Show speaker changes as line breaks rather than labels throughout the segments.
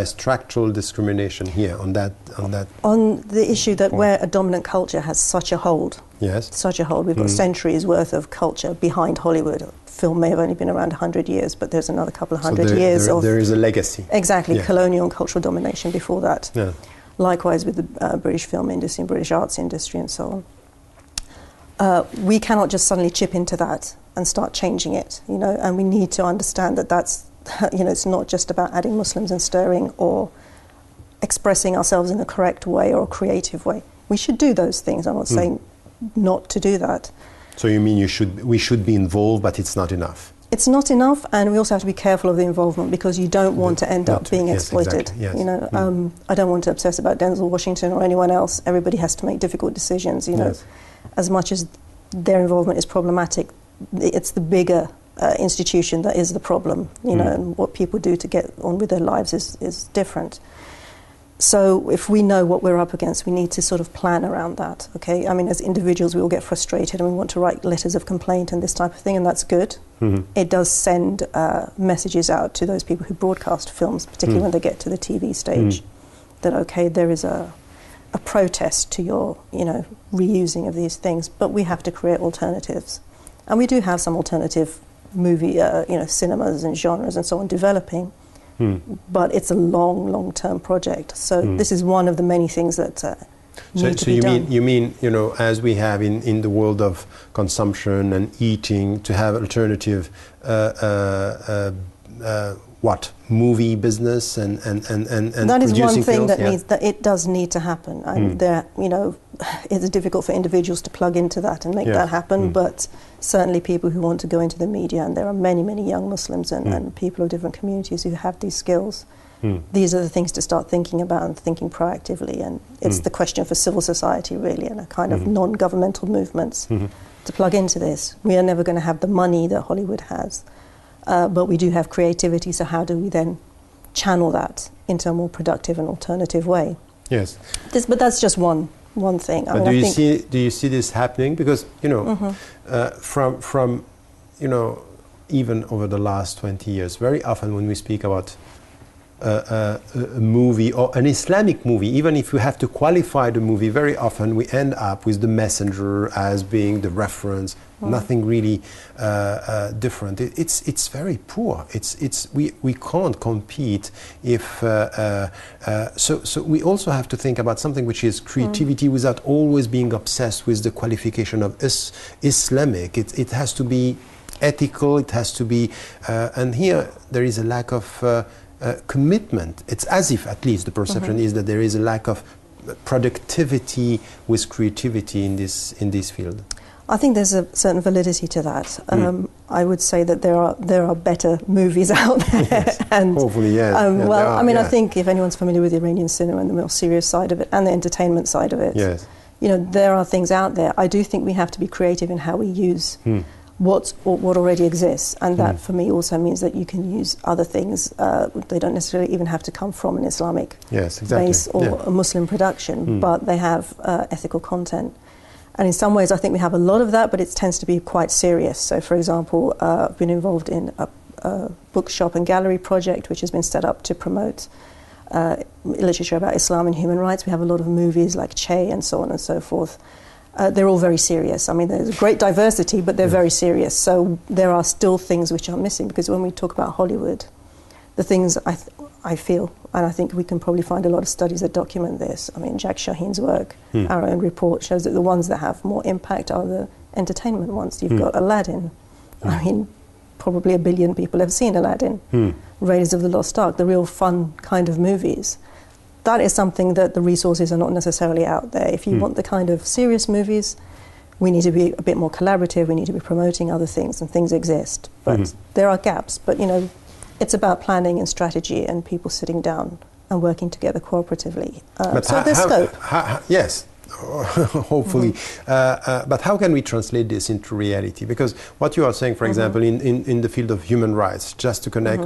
structural discrimination here on that?
On the issue that
point.
where a dominant culture has such a hold.
Yes.
Such a hold. We've got centuries worth of culture behind Hollywood. Film may have only been around 100 years, but there's another couple of hundred years of...
There is a legacy.
Exactly, colonial and cultural domination before that.
Yeah.
Likewise with the British film industry and British arts industry and so on. We cannot just suddenly chip into that and start changing it, you know, and we need to understand that that's, you know, it's not just about adding Muslims and stirring or expressing ourselves in the correct way or a creative way. We should do those things. I'm not saying not to do that.
So you mean we should be involved, but it's not enough?
It's not enough, and we also have to be careful of the involvement because you don't want to end up being exploited.
Exactly, yes.
You know, I don't want to obsess about Denzel Washington or anyone else. Everybody has to make difficult decisions. You know, as much as their involvement is problematic, it's the bigger institution that is the problem. You know, and what people do to get on with their lives is different. So if we know what we're up against, we need to sort of plan around that, okay? I mean, as individuals, we all get frustrated and we want to write letters of complaint and this type of thing, and that's good. It does send messages out to those people who broadcast films, particularly when they get to the TV stage, that, okay, there is a protest to your, you know, reusing of these things, but we have to create alternatives. And we do have some alternative movie, you know, cinemas and genres and so on developing. But it's a long-term project. So this is one of the many things that need to be done.
You mean, you know, as we have in the world of consumption and eating, to have alternative, movie business and
that is one thing
films?
that needs, that it does need to happen. And there, you know, it's difficult for individuals to plug into that and make that happen, but certainly people who want to go into the media, and there are many young Muslims and people of different communities who have these skills. These are the things to start thinking about and thinking proactively, and it's the question for civil society really, and a kind of non-governmental movements to plug into this. We are never going to have the money that Hollywood has, but we do have creativity, so how do we then channel that into a more productive and alternative way?
Yes.
But that's just one thing.
But do you see this happening? Because, you know, from you know, even over the last 20 years, very often when we speak about a movie or an Islamic movie, even if we have to qualify the movie, very often we end up with The Messenger as being the reference. Nothing really different. It's very poor. We can't compete if so we also have to think about something which is creativity without always being obsessed with the qualification of Islamic. It has to be ethical. It has to be and here there is a lack of commitment. It's as if, at least the perception is that there is a lack of productivity with creativity in this field.
I think there's a certain validity to that. I would say that there are better movies out there. And,
hopefully, yes.
Well, I mean, I think if anyone's familiar with Iranian cinema and the more serious side of it and the entertainment side of it, you know, there are things out there. I do think we have to be creative in how we use what already exists, and that for me also means that you can use other things. They don't necessarily even have to come from an Islamic base or a Muslim production, but they have ethical content. And in some ways I think we have a lot of that, but it tends to be quite serious. So for example, I've been involved in a bookshop and gallery project which has been set up to promote literature about Islam and human rights. We have a lot of movies like Che and so on and so forth. They're all very serious. I mean, there's great diversity, but they're very serious. So there are still things which are missing, because when we talk about Hollywood, the things I feel, and I think we can probably find a lot of studies that document this. I mean, Jack Shaheen's work, our own report, shows that the ones that have more impact are the entertainment ones. You've got Aladdin. I mean, probably 1 billion people have seen Aladdin. Raiders of the Lost Ark, the real fun kind of movies. That is something that the resources are not necessarily out there. If you want the kind of serious movies, we need to be a bit more collaborative. We need to be promoting other things, and things exist. But there are gaps. But, you know, it's about planning and strategy and people sitting down and working together cooperatively. So there's scope.
Yes, hopefully. But how can we translate this into reality? Because what you are saying, for example, in the field of human rights, just to connect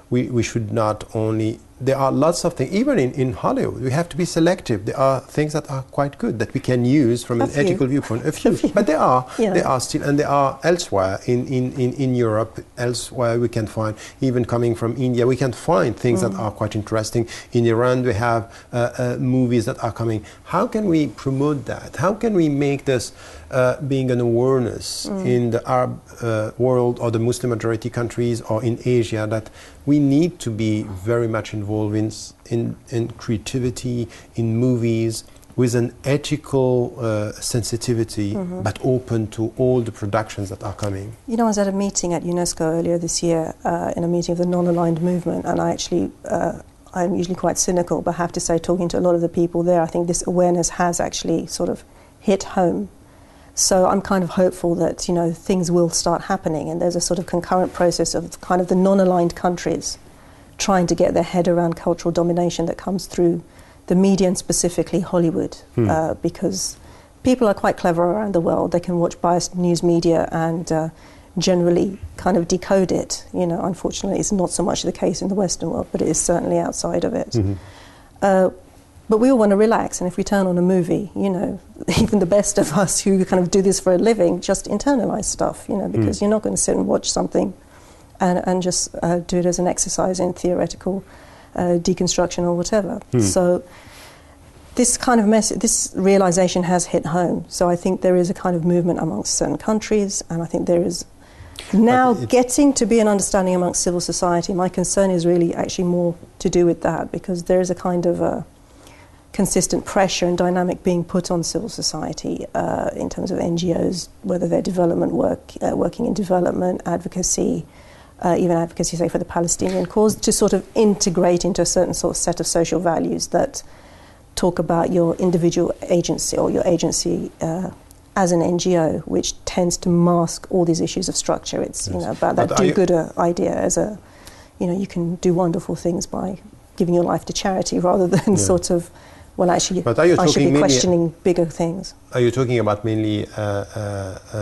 we should not only, there are lots of things, even in Hollywood, we have to be selective. There are things that are quite good that we can use from an ethical viewpoint. A few. But there are still, and there are elsewhere in Europe, elsewhere we can find, even coming from India, we can find things that are quite interesting. In Iran, we have movies that are coming. How can we promote that? How can we make this being an awareness in the Arab world or the Muslim majority countries or in Asia, that we need to be very much involved in creativity, in movies, with an ethical sensitivity, but open to all the productions that are coming?
You know, I was at a meeting at UNESCO earlier this year, in a meeting of the non-aligned movement, and I actually, I'm usually quite cynical, but I have to say, talking to a lot of the people there, I think this awareness has actually sort of hit home. So I'm kind of hopeful that, you know, things will start happening, and there's a sort of concurrent process of kind of the non-aligned countries trying to get their head around cultural domination that comes through the media, and specifically Hollywood, because people are quite clever around the world. They can watch biased news media and generally kind of decode it. You know, unfortunately, it's not so much the case in the Western world, but it is certainly outside of it. But we all want to relax, and if we turn on a movie, you know, even the best of us who kind of do this for a living just internalize stuff, you know, because you're not going to sit and watch something and just do it as an exercise in theoretical deconstruction or whatever. So this kind of this realization has hit home. So I think there is a kind of movement amongst certain countries, and I think there is now getting to be an understanding amongst civil society. My concern is really actually more to do with that, because there is a kind of a consistent pressure and dynamic being put on civil society in terms of NGOs, whether they're development work, working in development, advocacy, even advocacy, say, for the Palestinian cause, to sort of integrate into a certain sort of set of social values that talk about your individual agency, or your agency as an NGO, which tends to mask all these issues of structure. It's, you know, about that do-gooder idea as a, you know, you can do wonderful things by giving your life to charity, rather than sort of, well, actually, I should be questioning bigger things.
Are you talking about mainly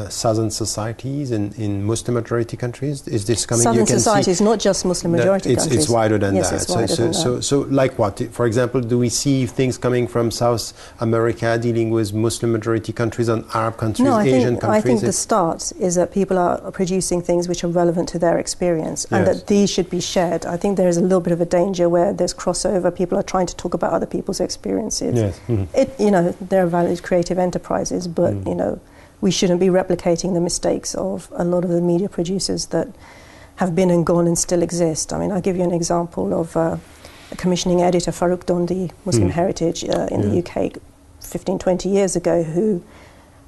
southern societies in Muslim majority countries? Is this coming?
Southern societies, not just Muslim majority countries.
It's wider than
that.
It's wider than that. So, like what? For example, do we see things coming from South America dealing with Muslim majority countries and Arab countries, Asian countries?
I think the start is that people are producing things which are relevant to their experience, and that these should be shared. I think there is a little bit of a danger where there's crossover. People are trying to talk about other people's experiences. You know, they're valid creative enterprises, but you know, we shouldn't be replicating the mistakes of a lot of the media producers that have been and gone and still exist. I mean, I'll give you an example of a commissioning editor, Farouk Dondi, Muslim Heritage in the UK 15, 20 years ago, who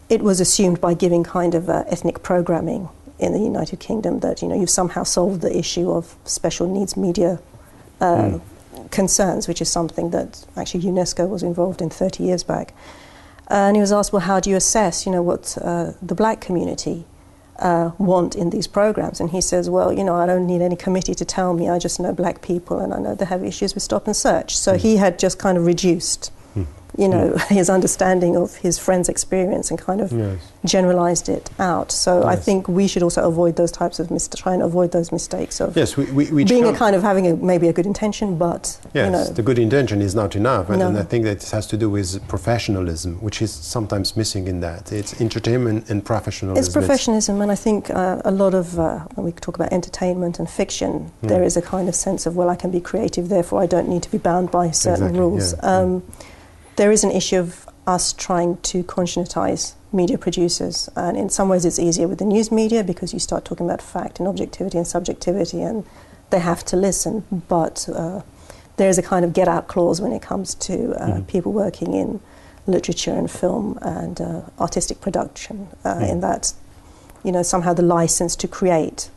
it was assumed by giving kind of ethnic programming in the United Kingdom that, you know, you've somehow solved the issue of special needs media concerns, which is something that actually UNESCO was involved in 30 years back. And he was asked, well, how do you assess, you know, what the black community want in these programs? And he says, well, you know, I don't need any committee to tell me. I just know black people, and I know they have issues with stop and search. So he had just kind of reduced, you know, his understanding of his friend's experience and kind of generalized it out. So I think we should also avoid those types of try and avoid those mistakes of
we
being a kind of having maybe a good intention, but you know,
the good intention is not enough, and I think that it has to do with professionalism, which is sometimes missing in that. It's entertainment and professionalism.
It's professionalism, and I think a lot of when we talk about entertainment and fiction, there is a kind of sense of, well, I can be creative, therefore I don't need to be bound by certain rules. There is an issue of us trying to conscientize media producers, and in some ways it's easier with the news media because you start talking about fact and objectivity and subjectivity, and they have to listen, but there is a kind of get-out clause when it comes to people working in literature and film and artistic production, in that, you know, somehow the license to create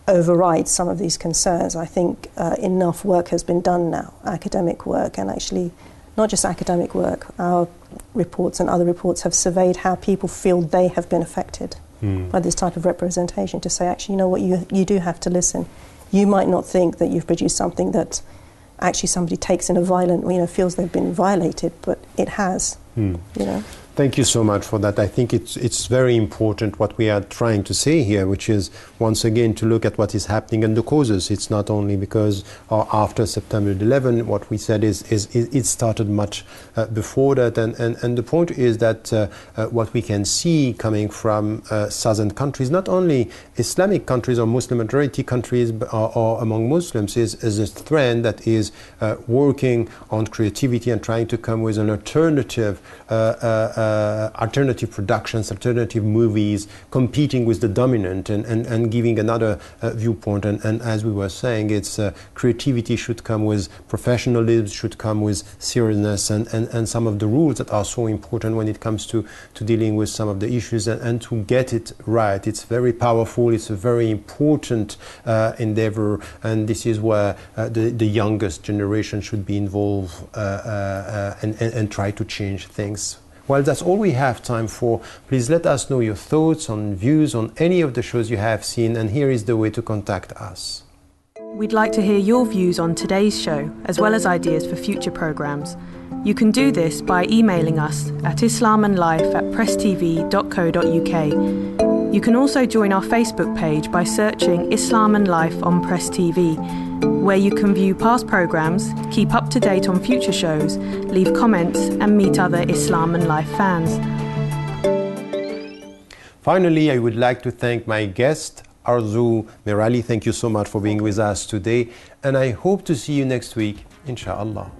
overrides some of these concerns. I think enough work has been done now, academic work, and actually not just academic work. Our reports and other reports have surveyed how people feel they have been affected by this type of representation, to say, actually, you know what, you do have to listen. You might not think that you've produced something that actually somebody takes in a violent, you know, feels they've been violated, but it has, you know.
Thank you so much for that. I think it's very important what we are trying to say here, which is, once again, to look at what is happening and the causes. It's not only because after September 11, what we said is it started much before that. And the point is that what we can see coming from southern countries, not only Islamic countries or Muslim majority countries or among Muslims, is a trend that is working on creativity and trying to come with an alternative alternative productions, alternative movies, competing with the dominant and giving another viewpoint. And as we were saying, it's creativity should come with professionalism, should come with seriousness and some of the rules that are so important when it comes to dealing with some of the issues and to get it right. It's very powerful, it's a very important endeavor, and this is where the youngest generation should be involved and try to change things. Well, that's all we have time for. Please let us know your thoughts on views on any of the shows you have seen, and here is the way to contact us.
We'd like to hear your views on today's show, as well as ideas for future programmes. You can do this by emailing us at islamandlife@presstv.co.uk. You can also join our Facebook page by searching Islam and Life on Press TV, where you can view past programmes, keep up to date on future shows, leave comments and meet other Islam and Life fans.
Finally, I would like to thank my guest, Arzu Merali. Thank you so much for being with us today, and I hope to see you next week, inshallah.